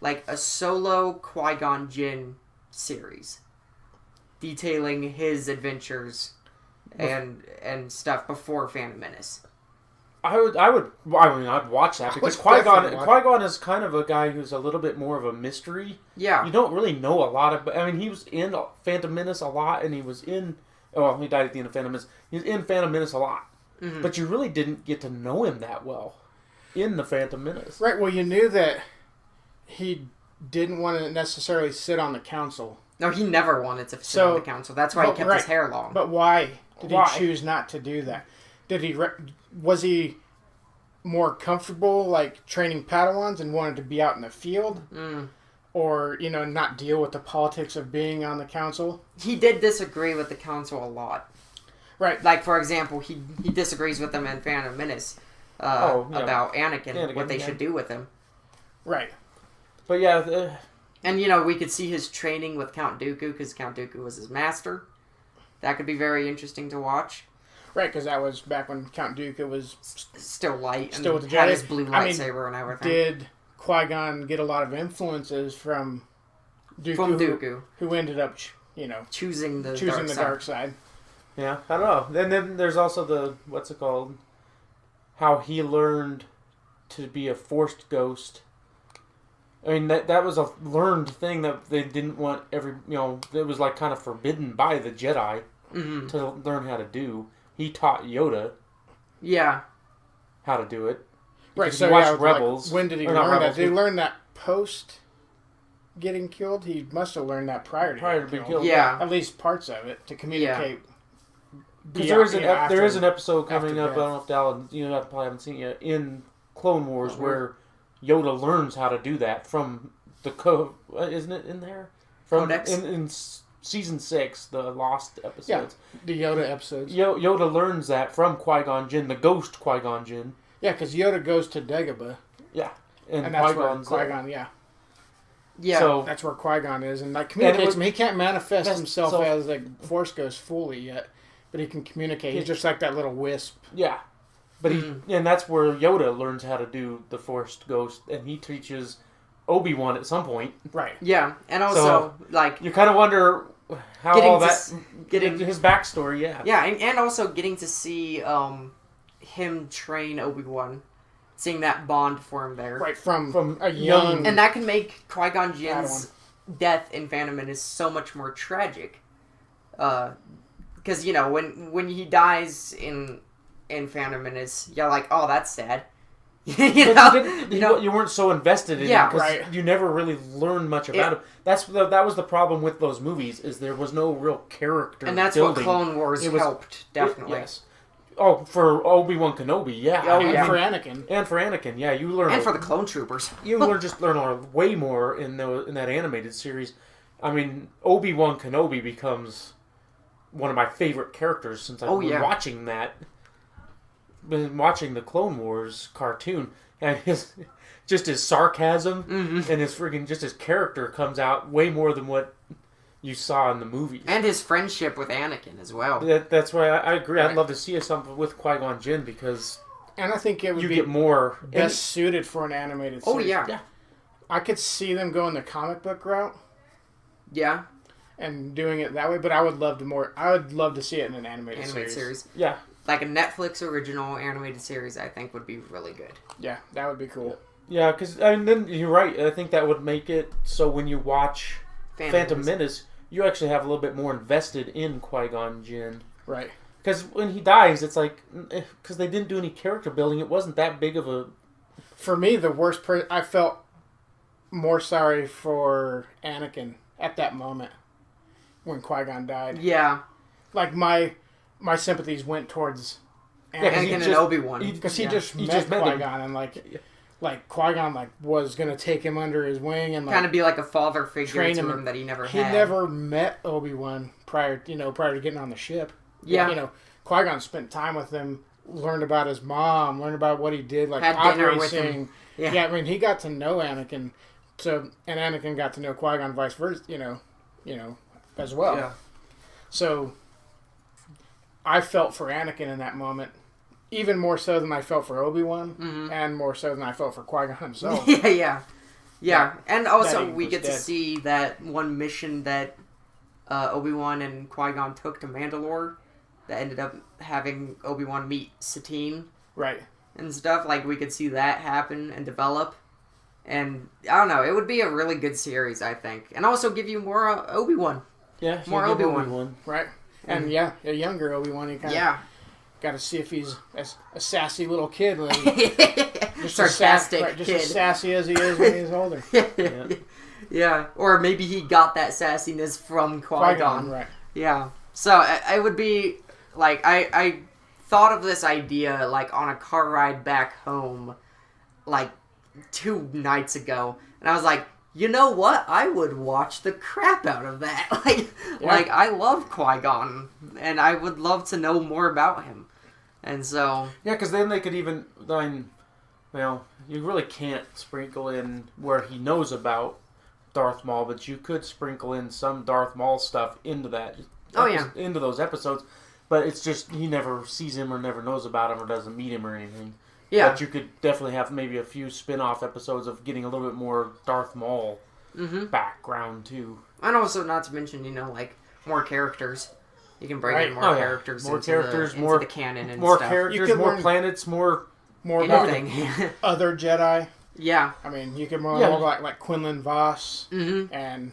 like a solo Qui-Gon Jinn series, detailing his adventures and stuff before Phantom Menace. I'd watch that because would definitely watch Qui-Gon is kind of a guy who's a little bit more of a mystery. Yeah. You don't really know a lot of. I mean, he was in Phantom Menace a lot, and he was in. Well, he died at the end of Phantom Menace. He was in Phantom Menace a lot, Mhm. but you really didn't get to know him that well in the Phantom Menace. Right, well, you knew that he didn't want to necessarily sit on the council. No, he never wanted to sit So- on the council. That's why he but kept right, his hair long. But why did Why? he choose not to do that? Did he was he more comfortable training Padawans and wanted to be out in the field, or not deal with the politics of being on the council? He did disagree with the council a lot. Right. Like, for example, he disagrees with them in Phantom Menace about Anakin, what they yeah. should do with him. Right. But yeah, And, we could see his training with Count Dooku, because Count Dooku was his master. That could be very interesting to watch. Right, because that was back when Count Dooku was. Still light. Still and with the had Jedi. his blue I mean, lightsaber and everything. Did Qui-Gon get a lot of influences from Dooku? From Dooku. Who ended up, Choosing the choosing dark the side. dark side. yeah, I don't know. And then there's also the what's it called? How he learned to be a forced ghost. I mean that was a learned thing that they didn't want it was kind of forbidden by the Jedi to learn how to do. He taught Yoda Yeah. how to do it. Right. If So you watch yeah, Rebels, like, when did he or not learn Rebels, that? Did he learn that post getting killed? He must have learned that prior to being getting killed. Yeah. At least parts of it to communicate. Because Yeah, there is an episode coming after up. I death. don't know if Dal, you probably haven't seen it yet, in Clone Wars Uh-huh. where Yoda learns how to do that from the isn't it in there? Codex? In season 6, the Lost episodes. The Yoda episodes. Yoda learns that from Qui-Gon Jinn, the ghost Qui-Gon Jinn. Yeah, because Yoda goes to Dagobah, Yeah, and that's where Qui-Gon's there. Qui-Gon. Yeah, Yeah. So that's where Qui-Gon is, and like communicates him. He can't manifest That's- himself so- as a Force ghost fully yet, but he can communicate. He's just like that little wisp. yeah, but and that's where Yoda learns how to do the Force ghost, and he teaches Obi-Wan at some point. Right. Yeah, and also So, like You kind of wonder how Getting all to that s- getting- his backstory. yeah, and also getting to see him train Obi-Wan, seeing that bond form there, Right from From a young. and that can make Qui-Gon Jinn's Padawan. death in Phantom Menace so much more tragic. Because when he dies in Phantom Menace, you're like, oh, that's sad. You weren't so invested in Yeah, it because right. you never really learned much about him. That was the problem with those movies, is there was no real character and that's building. what Clone Wars It was- helped, definitely. Yes. Oh, for Obi-Wan Kenobi, yeah. Oh, and yeah. for Anakin. And for Anakin, yeah. You learn And for the Clone Troopers. you learn way more in that animated series. I mean, Obi-Wan Kenobi becomes one of my favorite characters since I've been watching that. Been watching the Clone Wars cartoon, and his sarcasm and his character comes out way more than what you saw in the movies. And his friendship with Anakin as well. That's why I agree. I'd love to see something with Qui-Gon Jinn because And I think it would you be get more. best suited for an animated series. Oh, yeah. Yeah. I could see them going the comic book route Yeah. and doing it that way, but I would love to see it in an animated series. Yeah. Like a Netflix original animated series, I think would be really good. Yeah, that would be cool. Yeah, because then you're right. I think that would make it so when you watch Phantom Menace, you actually have a little bit more invested in Qui-Gon Jinn. Right. Because when he dies, it's like, because they didn't do any character building, it wasn't that big of a... For me, the worst I felt more sorry for Anakin at that moment when Qui-Gon died. Yeah. Like, my sympathies went towards Yeah, 'cause he Anakin and just- Obi-Wan. because he Yeah. just He met just met him. Qui-Gon and like Qui-Gon was gonna take him under his wing and Kind of be like a father figure train to him. him that he never He had. never met Obi-Wan prior to getting on the ship. Yeah. Qui-Gon spent time with him, learned about his mom, learned about what he did, like Had pod dinner with racing. him. Yeah. Yeah, I mean, he got to know Anakin, and Anakin got to know Qui-Gon, vice versa, as well. Yeah. So, I felt for Anakin in that moment, even more so than I felt for Obi-Wan, and more so than I felt for Qui-Gon himself. Yeah. And also, he we was get to dead. see that one mission that Obi-Wan and Qui-Gon took to Mandalore that ended up having Obi-Wan meet Satine Right. and stuff. Like, we could see that happen and develop. And, I don't know, it would be a really good series, I think. And also give you more Obi-Wan. Yeah, More give Obi-Wan. Right. And a younger Obi-Wan, you kind of Yeah. got to see if he's a sassy little kid. Like, Sarcastic just kid. as sassy as he is when he's older. Yeah. Yeah. Or maybe he got that sassiness from Qui-Gon. Right. Yeah. So I would be like I thought of this idea like on a car ride back home like 2 nights ago, and I was like, you know what? I would watch the crap out of that. Like I love Qui-Gon, and I would love to know more about him. And so Yeah, because then they could even... you really can't sprinkle in where he knows about Darth Maul, but you could sprinkle in some Darth Maul stuff into that. Into those episodes. But it's just he never sees him or never knows about him or doesn't meet him or anything. yeah, But you could definitely have maybe a few spin-off episodes of getting a little bit more Darth Maul background, too. and also not to mention like more characters. You can bring in more characters, More into characters, into more the canon and more stuff. characters, You could more learn- planets, more About Anything. other Jedi. Yeah. I mean, you could more like Quinlan Voss Mm-hmm. and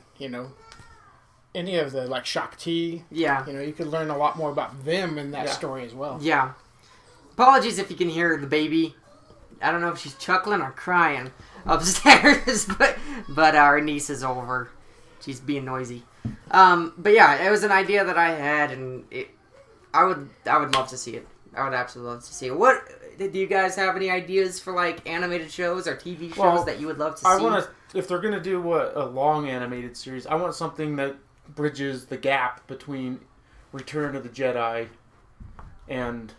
any of the like Shakti. Yeah. You could learn a lot more about them in that story as well. Yeah. Apologies if you can hear the baby I don't know if she's chuckling or crying upstairs, but our niece is over. She's being noisy. But yeah, it was an idea that I had, and I would love to see it. I would absolutely love to see it. What do you guys have any ideas for like animated shows or TV shows that you would love to see? I want to, if they're gonna do a long animated series, I want something that bridges the gap between Return of the Jedi and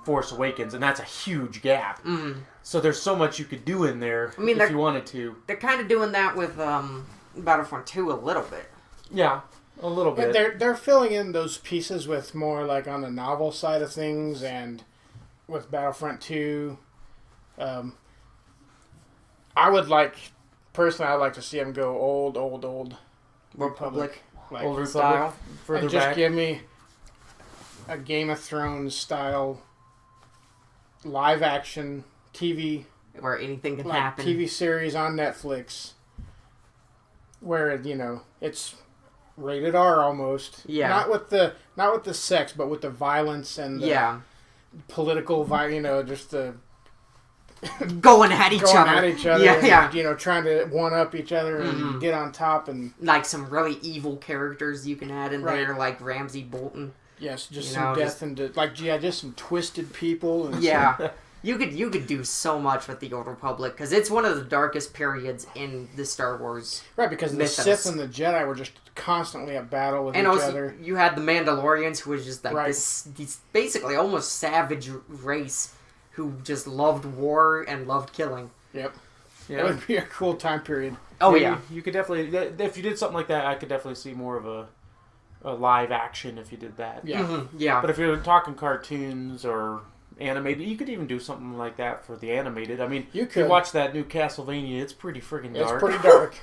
Force Awakens, and that's a huge gap. Mm. So there's so much you could do in there if you wanted to. They're kind of doing that with Battlefront 2 a little bit. Yeah, a little bit. They're filling in those pieces with more like on the novel side of things, and with Battlefront 2, I would like to see them go old Republic, like Old Republic style, further and just back. give me a Game of Thrones style live action TV, where anything can like happen. TV series on Netflix, where it's rated R almost. Yeah. Not with the sex, but with the violence and the political just the going at each other. And, trying to one up each other and get on top, and like some really evil characters you can add in Right. there, like Ramsay Bolton. yes, just some death and just some twisted people. And Yeah. You could do so much with the Old Republic, because it's one of the darkest periods in the Star Wars. right, because mythos. the Sith and the Jedi were just constantly at battle with And each also, other. you had the Mandalorians, who was just like Right. this basically almost savage race who just loved war and loved killing. Yep, Yeah. that would be a cool time period. Oh yeah. You could definitely, if you did something like that, I could definitely see more of a live action if you did that. Yeah. Mm-hmm. Yeah. But if you're talking cartoons or animated, you could even do something like that for the animated. I mean, You if you could. watch that new Castlevania, it's pretty freaking dark. It's pretty dark.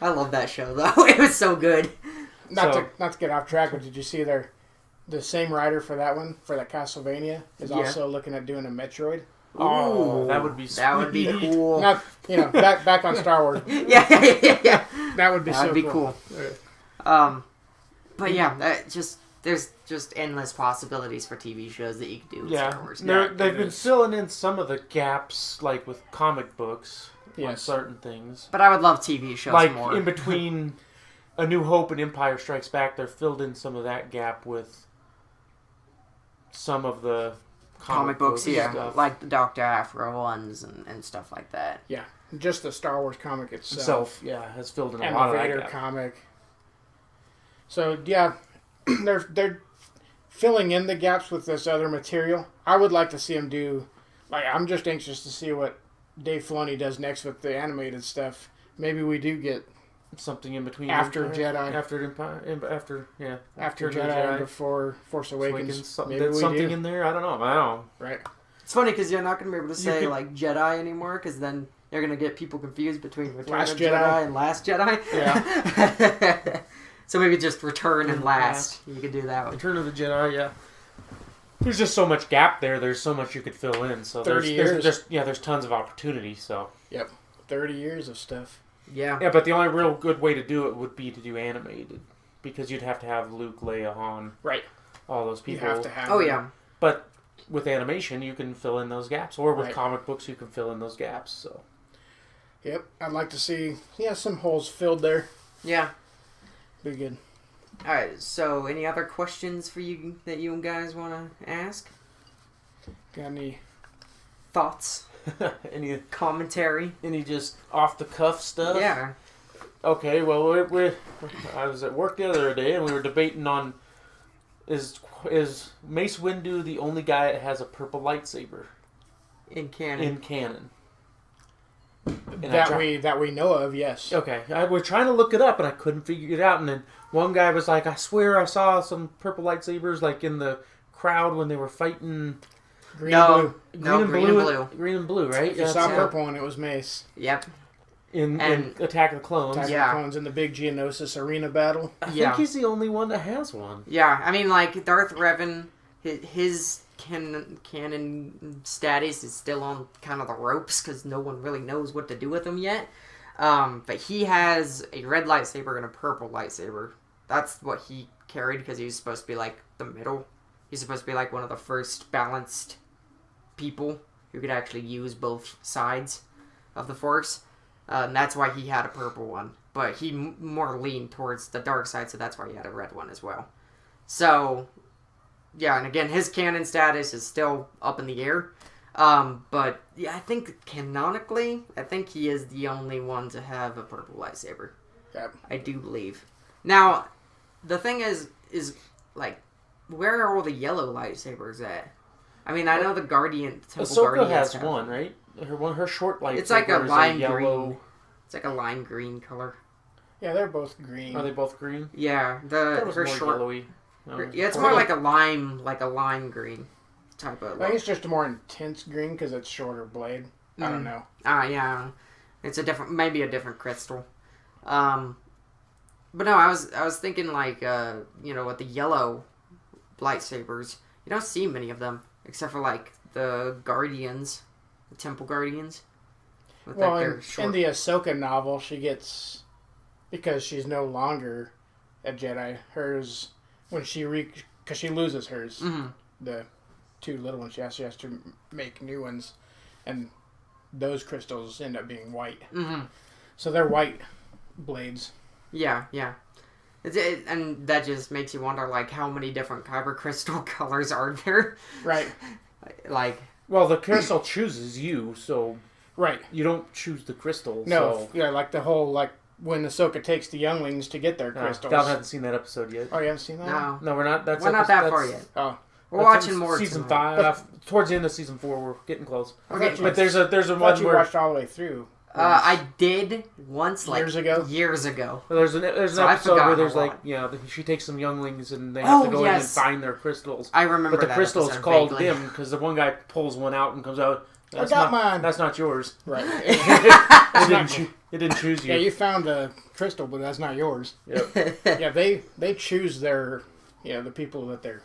I love that show though. It was so good. Not So- to get off track, but did you see the same writer for that one, for that Castlevania, is Yeah. also looking at doing a Metroid? Oh, Ooh, that would be that would be sweet. cool. Not back on Star Wars. Yeah. That would be That'd so be cool. But yeah, there's just endless possibilities for TV shows that you could do with Yeah, Star Wars. they've been filling in some of the gaps, like with comic books on Yes. certain things. But I would love TV shows Like more. in between A New Hope and Empire Strikes Back, they're filled in some of that gap with some of the comic books, book yeah, stuff. like the Dr. Aphra ones and stuff like that. Yeah, just the Star Wars comic itself. Itself, yeah, has filled in a And lot the of Vader that gap. comic. So yeah, they're filling in the gaps with this other material. I would like to see them do. Like, I'm just anxious to see what Dave Filoni does next with the animated stuff. Maybe we do get Something in between After Empire- Jedi. after Empire, after after Return of Jedi the and before Force Awakens. Something, Maybe we something do. in there. I don't know. Right. It's funny because you're not going to be able to say could- like Jedi anymore, because then you're going to get people confused between Return Last of Jedi. Jedi and Last Jedi. Yeah. So maybe just Return and And Last. You could do that one. Return of the Jedi, yeah. There's just so much gap there. There's so much you could fill in. So 30 there's years. there's tons of opportunity. So 30 years of stuff. Yeah. yeah, but the only real good way to do it would be to do animated, because you'd have to have Luke, Leia, Han, Right. all those You people. have to have. Oh them. yeah. But with animation, you can fill in those gaps, or with Right. comic books, you can fill in those gaps. So Yep. I'd like to see some holes filled there. Yeah. Be good. All right. So any other questions for you that you guys want to ask? Got any? Thoughts? any Commentary? just off the cuff stuff? Yeah. Okay, well, I was at work the other day and we were debating on is Mace Windu the only guy that has a purple lightsaber In canon. in canon? And That we know of, yes. Okay, we're trying to look it up and I couldn't figure it out. And then one guy was like, "I swear I saw some purple lightsabers like in the crowd when they were fighting." Green No. and blue. No, green and blue. Green and blue, right? If you saw it. purple one, it was Mace. Yep. In And- Attack of the Clones. Attack of Yeah. the Clones in the big Geonosis arena battle. I Yeah. think he's the only one that has one. Yeah, I mean, like, Darth Revan, his canon status is still on kind of the ropes, because no one really knows what to do with him yet. But he has a red lightsaber and a purple lightsaber. That's what he carried, because he was supposed to be, like, the middle. He's supposed to be, like, one of the first balanced people who could actually use both sides of the Force. And that's why he had a purple one. But he more leaned towards the dark side, so that's why he had a red one as well. So, yeah, and again, his canon status is still up in the air. But, yeah, I think canonically, I think he is the only one to have a purple lightsaber. Yep. I do believe. Now, the thing is, like, where are all the yellow lightsabers at? I mean, I know the Temple Ahsoka Guardians has have one, right? Her short lightsaber It's like a lime yellow. green. It's like a lime green color. Yeah, they're both green. Are they both green? Yeah, That was her more short. yellowy. Yeah, it's more like a lime green type of. I think it's just a more intense green because it's shorter blade. I don't know. Yeah, it's maybe a different crystal. But no, I was thinking like with the yellow lightsabers, you don't see many of them except for like the Guardians, the Temple Guardians. With, Well, like, in the Ahsoka novel, she gets, because she's no longer a Jedi. Hers, when because she loses hers, the two little ones, she has to make new ones, and those crystals end up being white. So they're white blades. Yeah. And that just makes you wonder, like, how many different kyber crystal colors are there? Right. Like, well, the crystal chooses you, so right. You don't choose the crystal. No, so. yeah, like the whole when Ahsoka takes the younglings to get their crystals. Dal hasn't seen that episode yet. Oh, you haven't seen that? No, we're not. We're not that far yet. Oh, we're watching more season tonight. 5. Towards the end of season 4, we're getting close. Okay, but there's a I one thought you where watched all the way through. I did once, like Years ago? Years ago. there's an So I've episode where forgotten there's a lot. like she takes some younglings and they have to go in and yes. find their crystals. I remember. But the that crystal's episode called vaguely. him because the one guy pulls one out and comes out. I got mine. That's not yours. Right. It didn't choose you. Yeah, you found a crystal, but that's not yours. Yep. Yeah, they choose their, the people that they're.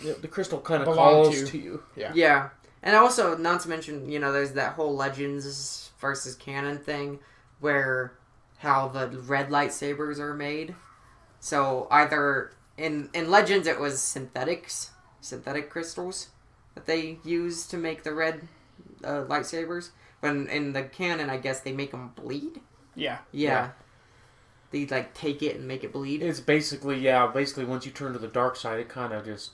Yeah, the crystal kind of Belong calls to. to you. Yeah. Yeah, and also not to mention, there's that whole Legends versus canon thing, where how the red lightsabers are made. So either in Legends it was synthetic crystals that they use to make the red lightsabers. But in the canon, I guess they make them bleed. Yeah. Yeah. They like take it and make it bleed. It's basically once you turn to the dark side, it kind of just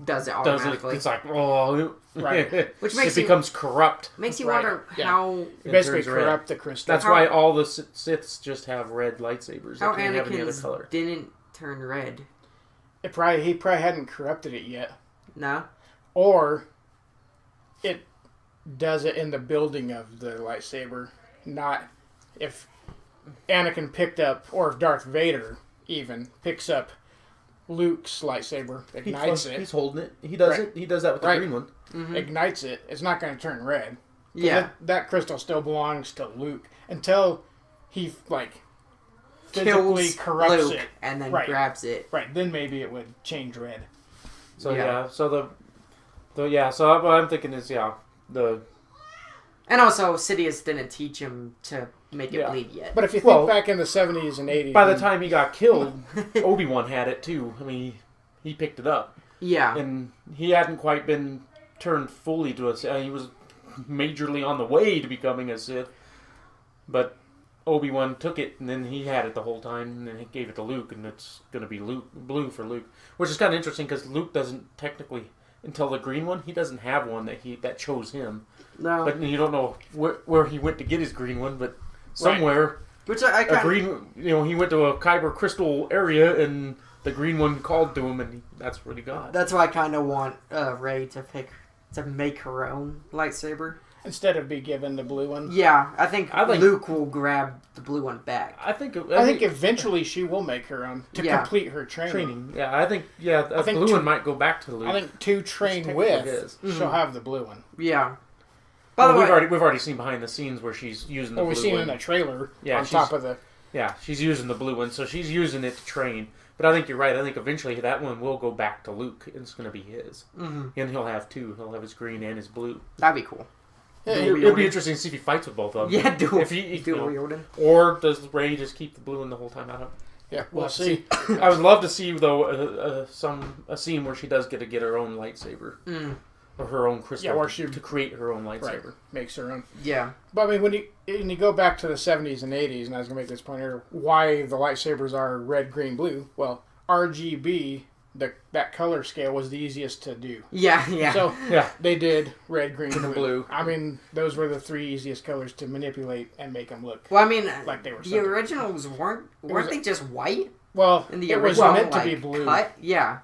Does it does automatically? it. It's like Right. Which makes it you- becomes corrupt. Makes you Right. wonder Yeah. how You It basically turns red. corrupt the crystal. That's why all the Siths just have red lightsabers. They how can't have any other Anakin's color. didn't turn red. he probably hadn't corrupted it yet, No. or it does it in the building of the lightsaber, not if Anakin picked up, or if Darth Vader even picks up Luke's lightsaber, ignites it, He's holding it. He does Right. it. He does that with the Right. green one. ignites it, it's not going to turn red. 'Cause Yeah. that crystal still belongs to Luke until he physically Kills corrupts Luke it. and then Right. grabs it. Right, then maybe it would change red. So Yeah. so what I'm thinking is the And also, Sidious didn't teach him to make it Yeah. bleed yet. But if you think Well, back in the 70s and 80s, by the time he got killed, Obi-Wan had it too. I mean, he picked it up, Yeah. and he hadn't quite been turned fully to a Sith. He was majorly on the way to becoming a Sith, but Obi-Wan took it, and then he had it the whole time, and then he gave it to Luke, and it's going to be blue for Luke, which is kind of interesting because Luke doesn't technically, until the green one, he doesn't have one that chose him. No. But you don't know where he went to get his green one, but somewhere Which I a kind of... green, he went to a kyber crystal area, and the green one called to him, and that's what he got. That's why I kind of want Rey to make her own lightsaber. instead of be given the blue one. Yeah, I think I think- Luke will grab the blue one back. I think Eventually she will make her own to Yeah. complete her training. training. Yeah, I think a think blue two- one might go back to Luke. I think to train technically with, is. she'll have the blue one. Yeah. By the way, we've already seen behind the scenes where she's using the Well, we've blue seen one. in the trailer Yeah, on she's- top of the. Yeah, she's using the blue one, so she's using it to train. But I think you're right. I think eventually that one will go back to Luke. It's going to be his. Mhm. And he'll have two. He'll have his green and his blue. that'd be cool. Yeah, Dual It'll be wielding. interesting to see if he fights with both of them. Yeah, dual If wielding. or does Rey just keep the blue one the whole time? I don't. Yeah, We'll we'll have to see. I would love to see though a scene where she does get her own lightsaber. or her own crystal or to create her own lightsaber. Right, makes her own. Yeah. But I mean, when you go back to the 70s and 80s, and I was going to make this point here, why the lightsabers are red, green, blue? Well, RGB, that color scale was the easiest to do. Yeah. So Yeah. they did red, green, And blue. blue. I mean, those were the 3 easiest colors to manipulate and make them look. Well, I mean, Like they were the something. originals weren't they just white Well, in the it was original meant to be blue. cut? Yeah.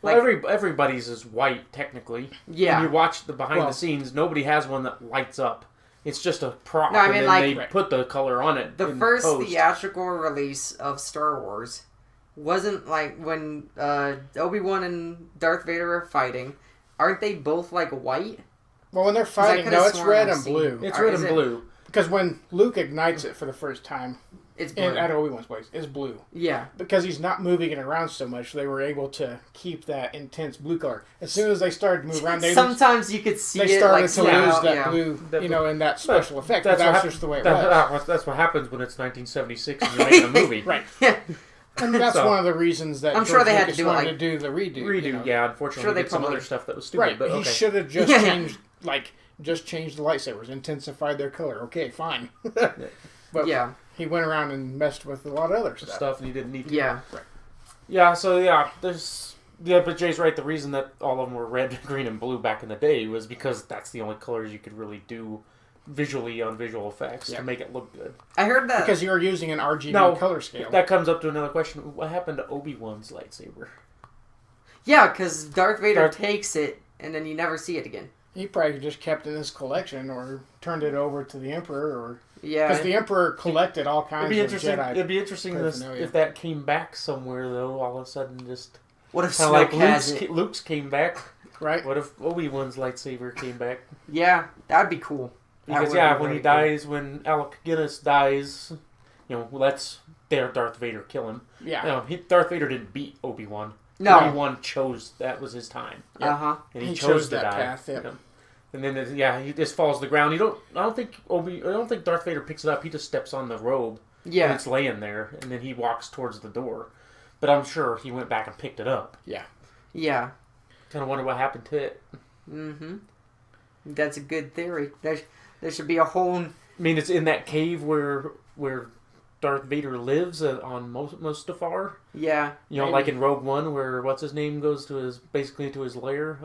Well, Like- everybody's is white technically. Yeah. When you watch the behind Well- the scenes, nobody has one that lights up. It's just a prop, No, I and mean, then like- they Right. put the color on it. The in first post. theatrical release of Star Wars wasn't like when Obi-Wan and Darth Vader are fighting. Aren't they both like white? Well, when they're I fighting, could've no, it's sworn red I've and seen- blue. It's Or red is and it- blue. Because when Luke ignites it for the first time, It's blue. at Obi-Wan's place, it's blue. Yeah. Because he's not moving it around so much, they were able to keep that intense blue color. As soon as they started to move around, Sometimes you could see they it started like to slip lose out, that yeah. blue, That- in that special effect. That's That's what just the way it was. That's what happens when it's 1976 and you're making a movie. Right. Yeah. And that's So- one of the reasons that I'm sure they had to Lucas do it, wanted like- to do the redo. Redo, yeah. Unfortunately, Sure, they they did some probably- other stuff that was stupid. Right. But He okay. should have just Yeah. changed the lightsabers, intensified their color. Okay, fine. But Yeah. he went around and messed with a lot of other stuff. Stuff and he didn't need to. Yeah. Yeah. So yeah, but Jay's right. The reason that all of them were red, green, and blue back in the day was because that's the only colors you could really do visually on visual effects Yeah. to make it look good. I heard that. Because you were using an RGB No, color scale. That comes up to another question. What happened to Obi-Wan's lightsaber? Yeah, because Darth Vader Darth- takes it and then you never see it again. He probably just kept it in his collection or turned it over to the Emperor, or Yeah. because the Emperor collected all kinds It'd be of interesting. Jedi. It'd be interesting paraphernalia. if that came back somewhere though. All of a sudden, just What if kind of like Snoke has it? Luke's came back. Right? What if Obi-Wan's lightsaber came back? Yeah, that'd be cool. That Because would yeah, be when he really cool. dies, when Alec Guinness dies, let's Darth Vader kill him. Yeah. Darth Vader didn't beat Obi-Wan. No. Obi-Wan chose that was his time, Uh-huh. and he, He chose chose to that die. path, yep. And then he just falls to the ground. I don't think Darth Vader picks it up. He just steps on the robe. And Yeah. it's laying there, and then he walks towards the door. But I'm sure he went back and picked it up. Yeah. Kind of wonder what happened to it. Mm-hmm. That's a good theory. There should be a whole... I mean, it's in that cave where Darth Vader lives on Mustafar. Yeah. Maybe. Like in Rogue One, where what's his name goes to his lair.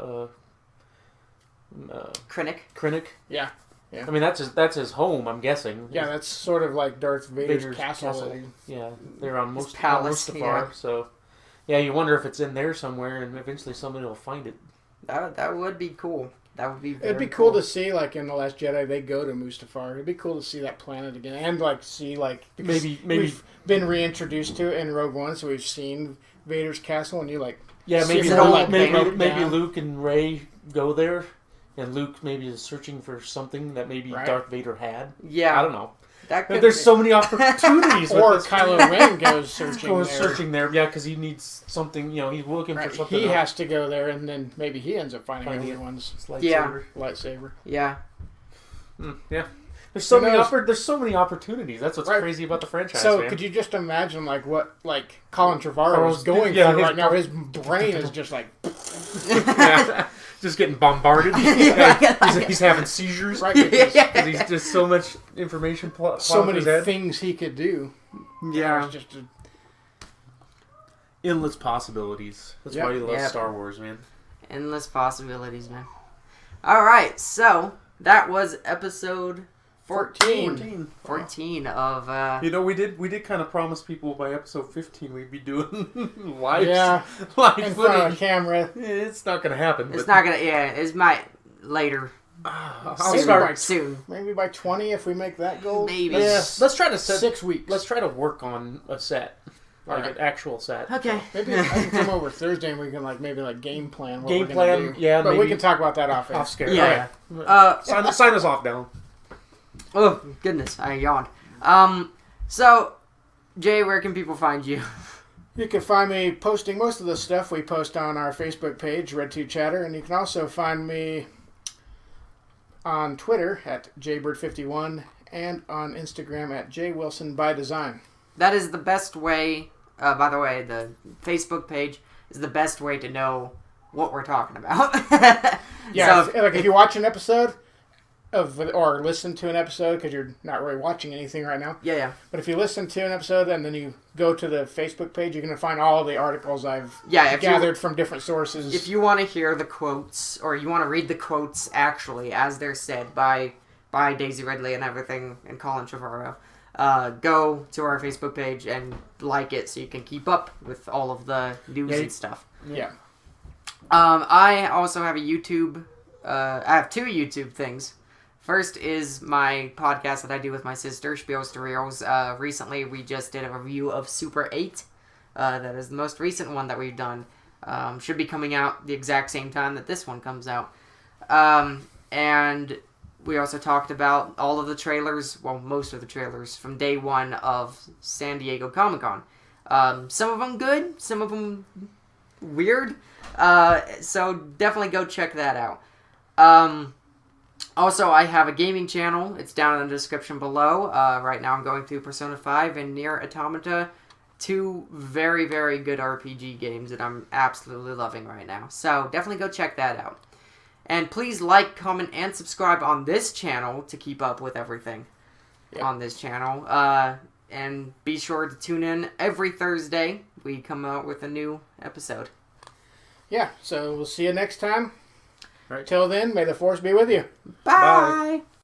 Krennic. Yeah. I mean, that's his home. I'm guessing. Yeah, that's sort of like Darth Vader's, Vader's castle. castle. Yeah, they're on His Mustafar. palace, yeah. So, yeah, you wonder if it's in there somewhere, and eventually somebody will find it. That would be cool. That would be very It'd be cool to see, like in The Last Jedi, they go to Mustafar. It'd be cool to see that planet again, and like see because Maybe we've been reintroduced to it in Rogue One, so we've seen Vader's castle, and you like Yeah, see maybe it it all like maybe broke maybe down. Luke and Rey go there, and Luke maybe is searching for something that maybe Right. Darth Vader had. Yeah. I don't know. That could There's be- so many opportunities. with or this. Kylo Ren goes searching Goes there. searching there, yeah, because he needs something. He's looking Right. for something. He else. has to go there, and then maybe he ends up finding Finding it. everyone's His lightsaber. Yeah. lightsaber. Yeah. Yeah. There's so Who many knows? there's so many opportunities. That's what's Right. crazy about the franchise. So man. could you just imagine what Colin Trevorrow Carl's- is going yeah, through his- right now? His brain is just like Yeah. Just getting bombarded. He's having seizures. right. Because Because he's just so much information. so many his head. things he could do. Yeah. It's just Endless possibilities. That's Yep. why you love Yep. Star Wars, man. Endless possibilities, man. All right, so that was episode 14. 14 of We did kind of promise people by episode 15 we'd be doing live Yeah. live in front of footage. a camera. It's not gonna happen. it's but not gonna it might later I'll soon, start. soon. Maybe by 20 if we make that goal. Maybe. Yeah, let's try to set. 6 weeks. Let's try to work on a set, like Alright. an actual set. Okay. Maybe I can come over Thursday and we can maybe game plan what Game we're gonna plan, do. yeah, But we maybe- can talk about that off air. Off scare. Yeah. Alright. Sign us off, Dylan. Oh goodness, I yawned. So Jay, where can people find you? You can find me posting most of the stuff we post on our Facebook page, Red2 Chatter, and you can also find me on Twitter at jaybird51 and on Instagram at jwilsonbydesign. That is the best way. By the way, the Facebook page is the best way to know what we're talking about. Yeah, So if you watch an episode or listen to an episode, because you're not really watching anything right now. yeah. But if you listen to an episode and then you go to the Facebook page, you're going to find all the articles I've gathered from different sources. If you want to hear the quotes, or you want to read the quotes actually as they're said by Daisy Ridley and everything, and Colin Trevorrow, go to our Facebook page and like it so you can keep up with all of the news and stuff. Yeah. I also have a YouTube. I have 2 YouTube things. First is my podcast that I do with my sister, Spiels to Reels. Recently, we just did a review of Super 8. That is the most recent one that we've done. Should be coming out the exact same time that this one comes out. And we also talked about all of the trailers, well, most of the trailers, from day one of San Diego Comic-Con. Some of them good, some of them weird. So definitely go check that out. Also, I have a gaming channel. It's down in the description below. Right now I'm going through Persona 5 and Nier Automata. 2 very, very good RPG games that I'm absolutely loving right now. So definitely go check that out. And please like, comment, and subscribe on this channel to keep up with everything on this channel. And be sure to tune in every Thursday. We come out with a new episode. Yeah, so we'll see you next time. Right. Till then, may the force be with you. Bye.